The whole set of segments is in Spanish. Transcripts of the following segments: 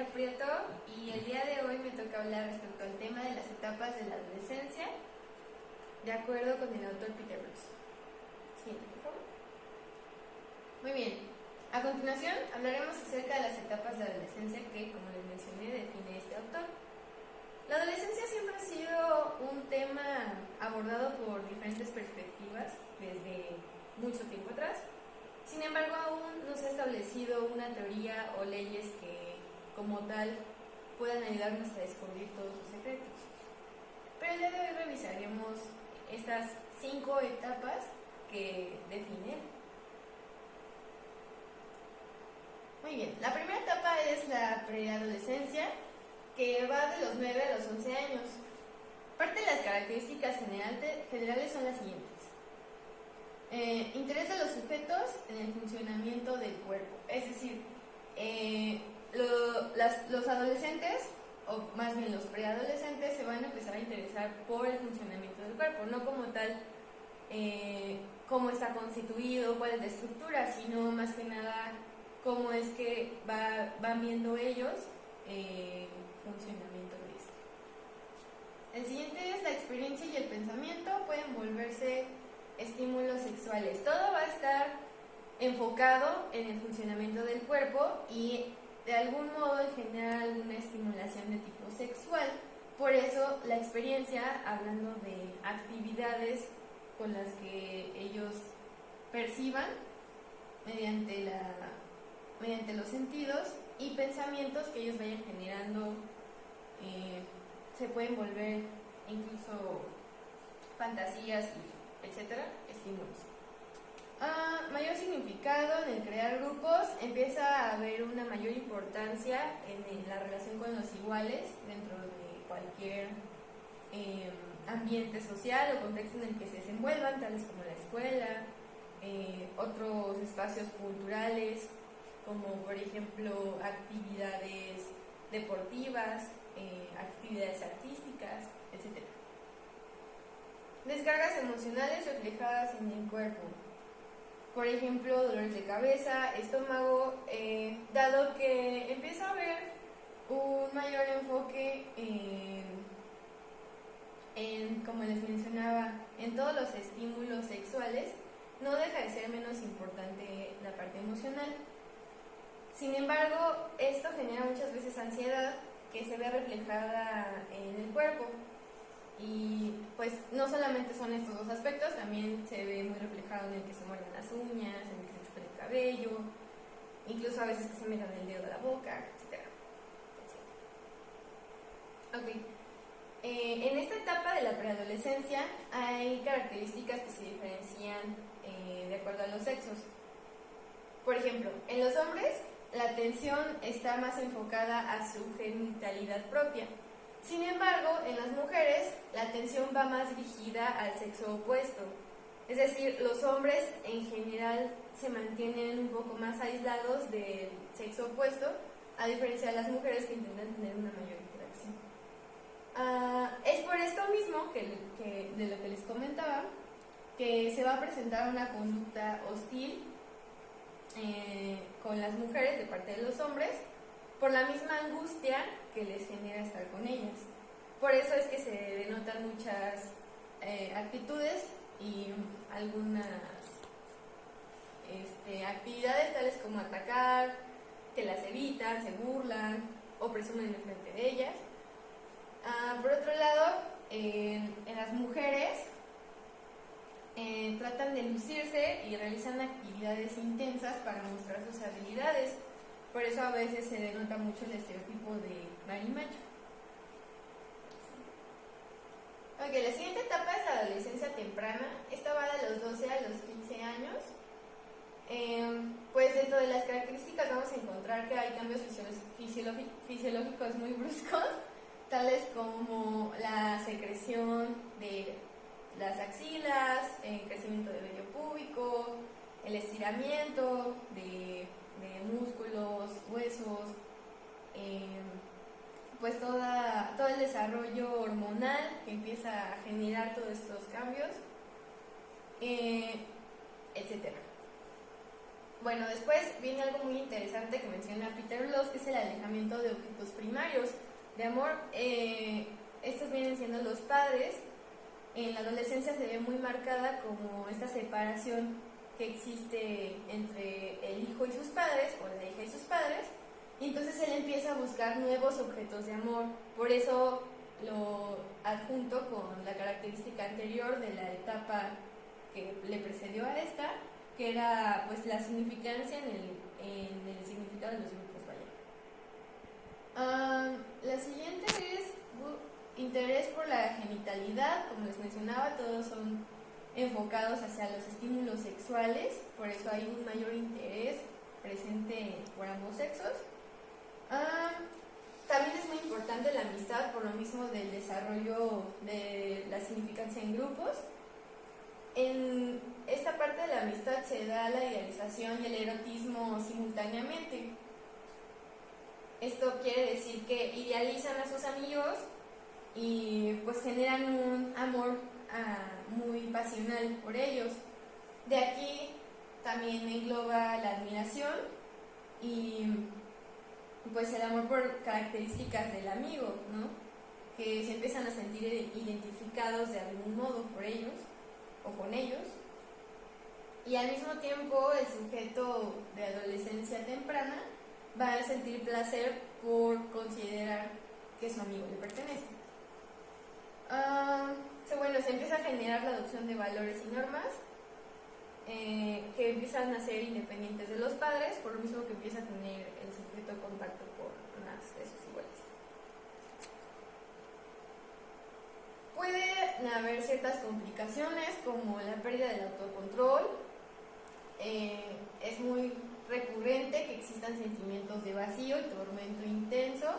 Valeria Prieto y el día de hoy me toca hablar respecto al tema de las etapas de la adolescencia de acuerdo con el autor Peter Brooks. Siguiente, por favor. Muy bien, a continuación hablaremos acerca de las etapas de adolescencia que, como les mencioné, define este autor. La adolescencia siempre ha sido un tema abordado por diferentes perspectivas desde mucho tiempo atrás. Sin embargo, aún no se ha establecido una teoría o leyes que, como tal, puedan ayudarnos a descubrir todos los secretos. Pero el día de hoy revisaremos estas 5 etapas que definen. Muy bien, la primera etapa es la preadolescencia, que va de los 9 a los 11 años. Parte de las características generales son las siguientes. Interés de los sujetos en el funcionamiento del cuerpo. Es decir, los adolescentes, o más bien los preadolescentes, se van a empezar a interesar por el funcionamiento del cuerpo, no como tal cómo está constituido, cuál es la estructura, sino más que nada cómo es que van viendo ellos el funcionamiento de este. El siguiente es la experiencia y el pensamiento pueden volverse estímulos sexuales. Todo va a estar enfocado en el funcionamiento del cuerpo y de algún modo en generar alguna estimulación de tipo sexual. Por eso la experiencia, hablando de actividades con las que ellos perciban mediante los sentidos, y pensamientos que ellos vayan generando se pueden volver incluso fantasías y etcétera, estímulos. Mayor significado en el crear grupos, empieza a haber una mayor importancia en la relación con los iguales dentro de cualquier ambiente social o contexto en el que se desenvuelvan, tales como la escuela, otros espacios culturales, como por ejemplo actividades deportivas, actividades artísticas, etc. Descargas emocionales reflejadas en el cuerpo. Por ejemplo, dolores de cabeza, estómago, dado que empieza a haber un mayor enfoque como les mencionaba, en todos los estímulos sexuales, no deja de ser menos importante la parte emocional. Sin embargo, esto genera muchas veces ansiedad que se ve reflejada en el cuerpo. Y pues no solamente son estos dos aspectos, también se ve muy reflejado en el que se muerden las uñas, en el que se chupen el cabello, incluso a veces que se metan el dedo a la boca, etc. Ok. En esta etapa de la preadolescencia hay características que se diferencian de acuerdo a los sexos. Por ejemplo, en los hombres la atención está más enfocada a su genitalidad propia. Sin embargo, en las mujeres, la atención va más dirigida al sexo opuesto. Es decir, los hombres en general se mantienen un poco más aislados del sexo opuesto, a diferencia de las mujeres que intentan tener una mayor interacción. Es por esto mismo que de lo que les comentaba, que se va a presentar una conducta hostil con las mujeres de parte de los hombres, por la misma angustia que les genera estar con ellas. Por eso es que se denotan muchas actitudes y algunas actividades tales como atacar, que las evitan, se burlan o presumen en frente de ellas. Por otro lado, en las mujeres tratan de lucirse y realizan actividades intensas para mostrar sus habilidades. Por eso a veces se denota mucho el estereotipo de marimacho. Ok, la siguiente etapa es la adolescencia temprana. Esta va de los 12 a los 15 años. Pues dentro de las características vamos a encontrar que hay cambios fisiológicos muy bruscos, tales como la secreción de las axilas, el crecimiento del vello púbico, el estiramiento de músculos, huesos, pues todo el desarrollo hormonal que empieza a generar todos estos cambios, etc. Bueno, después viene algo muy interesante que menciona Peter Bloss, que es el alejamiento de objetos primarios de amor. Estos vienen siendo los padres. En la adolescencia se ve muy marcada como esta separación que existe entre el hijo y sus padres, o la hija y sus padres, y entonces él empieza a buscar nuevos objetos de amor. Por eso lo adjunto con la característica anterior de la etapa que le precedió a esta, que era pues la significancia en el significado de los grupos, vaya. La siguiente es interés por la genitalidad. Como les mencionaba, todos son enfocados hacia los estímulos sexuales, por eso hay un mayor interés presente por ambos sexos. También es muy importante la amistad, por lo mismo del desarrollo de la significancia en grupos. En esta parte de la amistad se da la idealización y el erotismo simultáneamente. Esto quiere decir que idealizan a sus amigos y pues generan un amor muy pasional por ellos. De aquí también engloba la admiración y pues el amor por características del amigo, ¿no? Que se empiezan a sentir identificados de algún modo por ellos o con ellos, y al mismo tiempo el sujeto de adolescencia temprana va a sentir placer por considerar que su amigo le pertenece. Bueno, se empieza a generar la adopción de valores y normas que empiezan a ser independientes de los padres, por lo mismo que empieza a tener el sujeto contacto con más de sus iguales. Puede haber ciertas complicaciones como la pérdida del autocontrol. Es muy recurrente que existan sentimientos de vacío y tormento interno,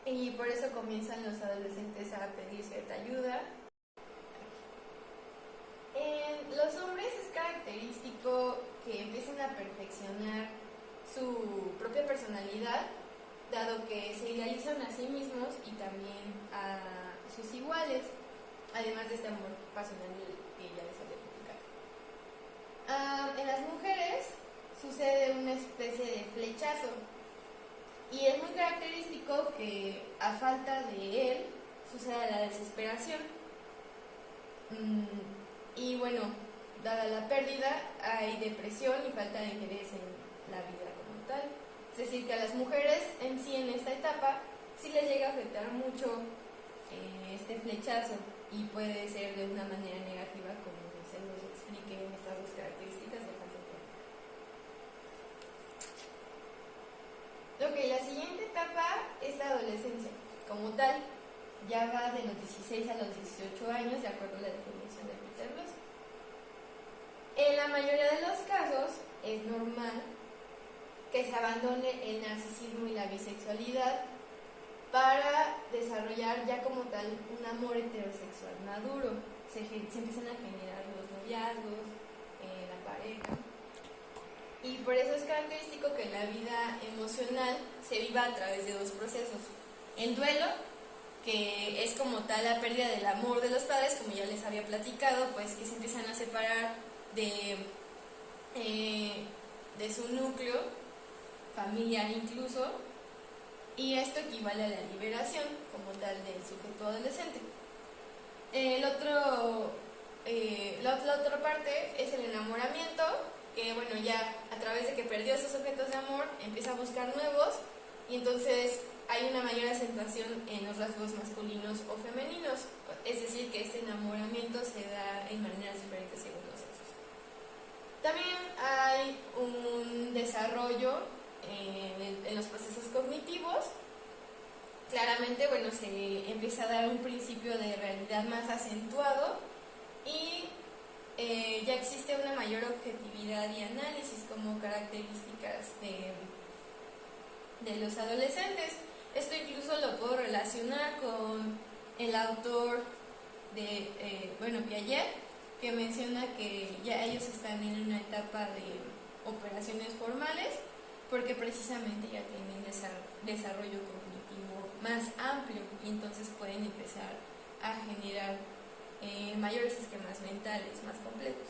y por eso comienzan los adolescentes a pedir cierta ayuda. En los hombres es característico que empiecen a perfeccionar su propia personalidad, dado que se idealizan a sí mismos y también a sus iguales, además de este amor pasional que ya les había platicado. En las mujeres sucede una especie de flechazo, y es muy característico que a falta de él suceda la desesperación. Y bueno, dada la pérdida, hay depresión y falta de interés en la vida como tal. Es decir, que a las mujeres en sí en esta etapa sí les llega a afectar mucho este flechazo, y puede ser de una manera negativa, como se los expliqué en estas dos características de falta de pérdida. Ok, la siguiente etapa es la adolescencia. Como tal, ya va de los 16 a los 18 años, de acuerdo a la definición de Peter Bloss. En la mayoría de los casos es normal que se abandone el narcisismo y la bisexualidad para desarrollar ya como tal un amor heterosexual maduro. Se empiezan a generar los noviazgos, la pareja, y por eso es característico que la vida emocional se viva a través de dos procesos: el duelo, que es como tal la pérdida del amor de los padres, como ya les había platicado, pues que se empiezan a separar de su núcleo familiar incluso, y esto equivale a la liberación como tal del sujeto adolescente. La otra parte es el enamoramiento, que bueno, ya a través de que perdió esos objetos de amor empieza a buscar nuevos, y entonces hay una mayor acentuación en los rasgos masculinos o femeninos, es decir, que este enamoramiento se da en maneras diferentes según los sexos. También hay un desarrollo en los procesos cognitivos. Claramente, bueno, se empieza a dar un principio de realidad más acentuado, y ya existe una mayor objetividad y análisis como características de los adolescentes. Esto incluso lo puedo relacionar con el autor de Piaget, que menciona que ya ellos están en una etapa de operaciones formales porque precisamente ya tienen desarrollo cognitivo más amplio, y entonces pueden empezar a generar mayores esquemas mentales más completos.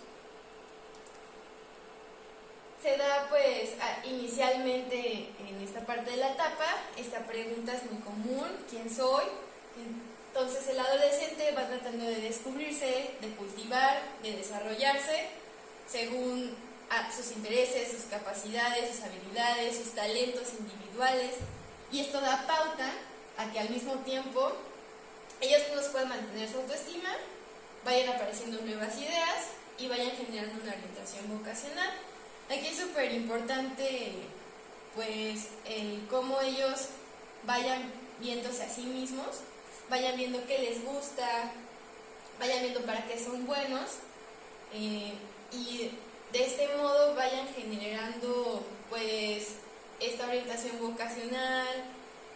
se da pues inicialmente en esta parte de la etapa, esta pregunta es muy común: ¿quién soy? Entonces el adolescente va tratando de descubrirse, de cultivar, de desarrollarse según sus intereses, sus capacidades, sus habilidades, sus talentos individuales, y esto da pauta a que al mismo tiempo ellos mismos puedan mantener su autoestima, vayan apareciendo nuevas ideas y vayan generando una orientación vocacional. Aquí es súper importante pues el cómo ellos vayan viéndose a sí mismos, vayan viendo qué les gusta, vayan viendo para qué son buenos, y de este modo vayan generando pues esta orientación vocacional,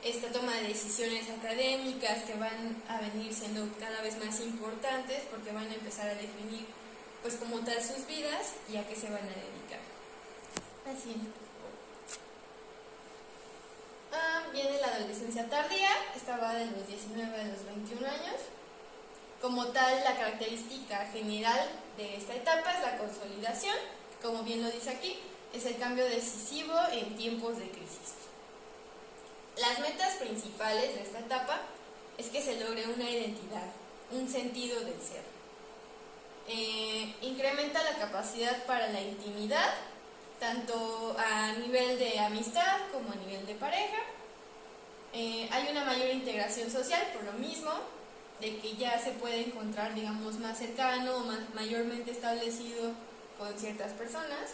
esta toma de decisiones académicas que van a venir siendo cada vez más importantes porque van a empezar a definir pues como tal sus vidas y a qué se van a dedicar. Así. Viene la adolescencia tardía, esta va de los 19 a los 21 años. Como tal, la característica general de esta etapa es la consolidación, como bien lo dice aquí, es el cambio decisivo en tiempos de crisis. Las metas principales de esta etapa es que se logre una identidad, un sentido del ser. Incrementa la capacidad para la intimidad, tanto a nivel de amistad como a nivel de pareja. Hay una mayor integración social por lo mismo, de que ya se puede encontrar, digamos, más cercano o mayormente establecido con ciertas personas.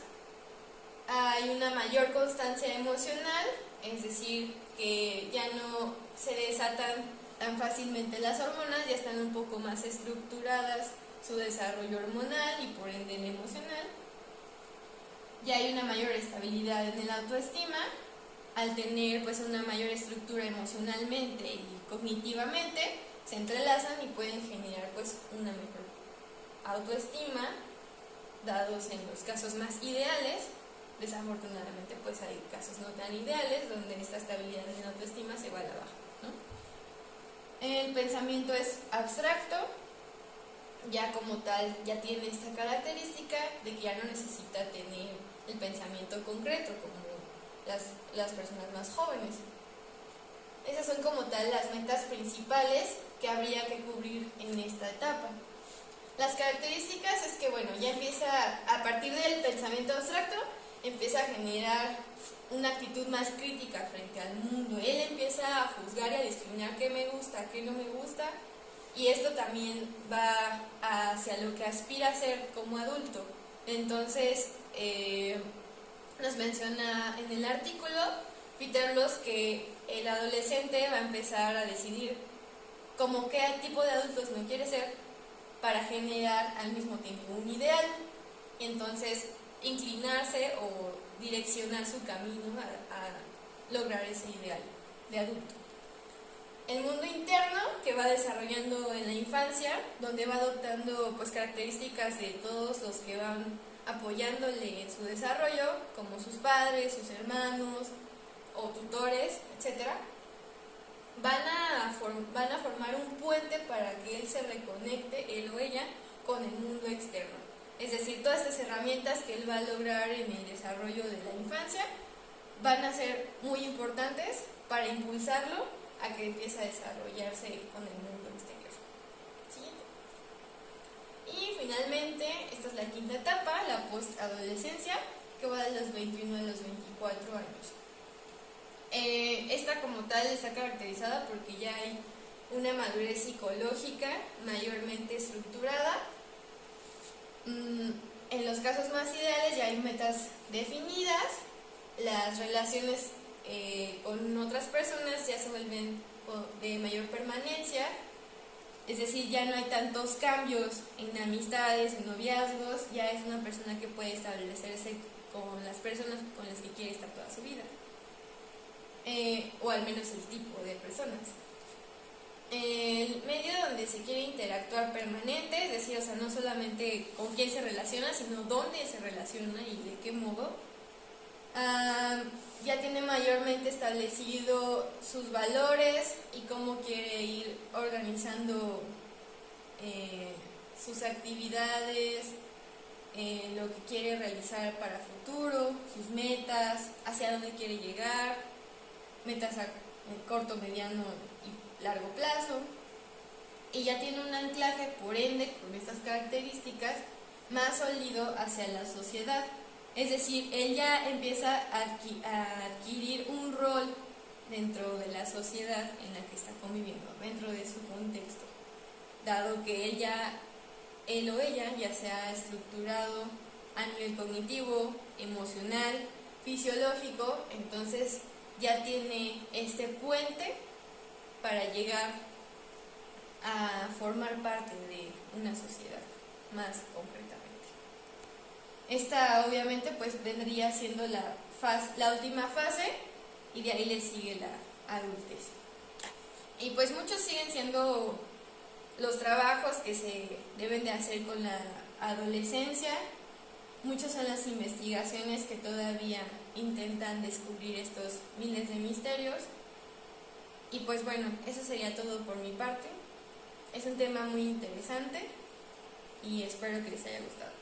Hay una mayor constancia emocional, es decir, que ya no se desatan tan fácilmente las hormonas, ya están un poco más estructuradas su desarrollo hormonal y por ende el emocional. Ya hay una mayor estabilidad en el autoestima, al tener pues una mayor estructura emocionalmente y cognitivamente, se entrelazan y pueden generar pues una mejor autoestima, dados en los casos más ideales. Desafortunadamente pues hay casos no tan ideales donde esta estabilidad en la autoestima se va a la baja, ¿no? El pensamiento es abstracto, ya como tal ya tiene esta característica de que ya no necesita tener el pensamiento concreto como las personas más jóvenes. Esas son como tal las metas principales que habría que cubrir en esta etapa. Las características es que, bueno, ya empieza, a partir del pensamiento abstracto, empieza a generar una actitud más crítica frente al mundo. Él empieza a juzgar y a discriminar qué me gusta, qué no me gusta, y esto también va hacia lo que aspira a ser como adulto. Entonces, nos menciona en el artículo Peter Bloss que el adolescente va a empezar a decidir como qué tipo de adultos no quiere ser para generar al mismo tiempo un ideal, y entonces inclinarse o direccionar su camino a lograr ese ideal de adulto. El mundo interno que va desarrollando en la infancia, donde va adoptando pues características de todos los que van apoyándole en su desarrollo, como sus padres, sus hermanos o tutores, etc., van a formar un puente para que él se reconecte, él o ella, con el mundo externo. Es decir, todas estas herramientas que él va a lograr en el desarrollo de la infancia van a ser muy importantes para impulsarlo a que empiece a desarrollarse con el mundo exterior. Siguiente. Y finalmente, esta es la quinta etapa, la postadolescencia, que va de los 21 a los 24 años. Esta como tal está caracterizada porque ya hay una madurez psicológica mayormente estructurada. En los casos más ideales ya hay metas definidas, las relaciones con otras personas ya se vuelven de mayor permanencia, es decir, ya no hay tantos cambios en amistades, en noviazgos, ya es una persona que puede establecerse con las personas con las que quiere estar toda su vida. O al menos el tipo de personas. El medio donde se quiere interactuar permanente, es decir, o sea, no solamente con quién se relaciona, sino dónde se relaciona y de qué modo. Ya tiene mayormente establecido sus valores y cómo quiere ir organizando sus actividades, lo que quiere realizar para futuro, sus metas, hacia dónde quiere llegar, metas a corto, mediano y largo plazo. Y ya tiene un anclaje, por ende, con estas características, más sólido hacia la sociedad. Es decir, él ya empieza a adquirir un rol dentro de la sociedad en la que está conviviendo, dentro de su contexto, dado que él o ella ya se ha estructurado a nivel cognitivo, emocional, fisiológico, entonces ya tiene este puente para llegar a formar parte de una sociedad más concretamente. Esta obviamente pues vendría siendo la última fase, y de ahí le sigue la adultez. Y pues muchos siguen siendo los trabajos que se deben de hacer con la adolescencia. Muchas son las investigaciones que todavía intentan descubrir estos miles de misterios. Y pues bueno, eso sería todo por mi parte. Es un tema muy interesante y espero que les haya gustado.